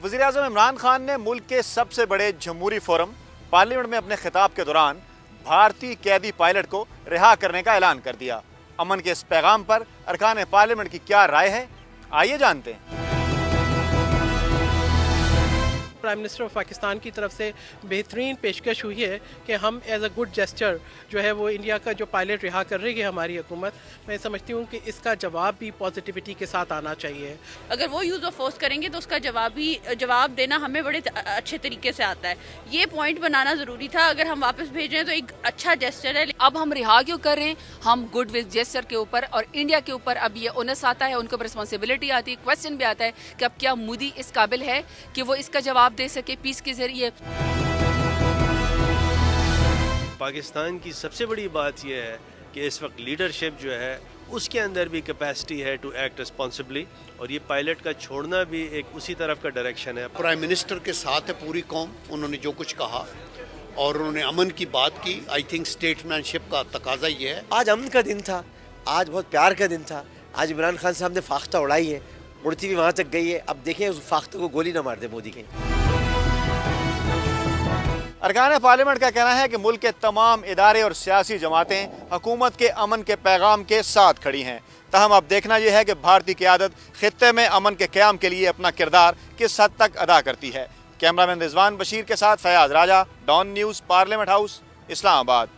वज़ीर-ए-आज़म इमरान खान ने मुल्क के सबसे बड़े जमहूरी फोरम पार्लियामेंट में अपने खिताब के दौरान भारतीय कैदी पायलट को रिहा करने का ऐलान कर दिया। अमन के इस पैगाम पर अरकान पार्लियामेंट की क्या राय है, आइए जानते हैं। प्राइम मिनिस्टर ऑफ पाकिस्तान की तरफ से बेहतरीन पेशकश हुई है कि हम एज अ गुड जेस्चर जो है वो इंडिया का जो पायलट रिहा कर रही है हमारी हुकूमत, मैं समझती हूँ कि इसका जवाब भी पॉजिटिविटी के साथ आना चाहिए। अगर वो यूज़ ऑफ फोर्स करेंगे तो उसका जवाब देना हमें बड़े अच्छे तरीके से आता है। ये पॉइंट बनाना ज़रूरी था। अगर हम वापस भेज रहे हैं तो एक अच्छा जेस्चर है। अब हम रिहा क्यों कर रहे हैं? हम गुड विल जेस्चर के ऊपर और इंडिया के ऊपर अब ये ओनस आता है, उनको रिस्पॉन्सिबिलिटी आती है, क्वेश्चन भी आता है कि अब क्या मोदी इस काबिल है कि वो इसका जवाब दे सके पीस के जरिए। पाकिस्तान की सबसे बड़ी बात यह है कि इस वक्त लीडरशिप जो है उसके अंदर भी कैपेसिटी है टू एक्ट रिस्पॉन्सिबली, और ये पायलट का छोड़ना भी एक उसी तरफ का डायरेक्शन है। प्राइम मिनिस्टर के साथ है पूरी कौम, उन्होंने जो कुछ कहा और उन्होंने अमन की बात की, आई थिंक स्टेट्समैनशिप का तकाजा ये है। आज अमन का दिन था, आज बहुत प्यार का दिन था। आज इमरान खान साहब ने फाख्ता उड़ाई है, उड़ती हुई वहाँ तक गई है। अब देखें उस फाख्ते को गोली ना मार दे मोदी कहीं। अरकान पार्लियामेंट का कहना है कि मुल्क के तमाम इदारे और सियासी जमातें हुकूमत के अमन के पैगाम के साथ खड़ी हैं। तहम अब देखना यह है कि भारतीय क़यादत खित्ते में अमन के क़याम के लिए अपना किरदार किस हद तक अदा करती है। कैमरामैन रिजवान बशीर के साथ Fayaz Raja, Dawn News, Parliament House, Islamabad.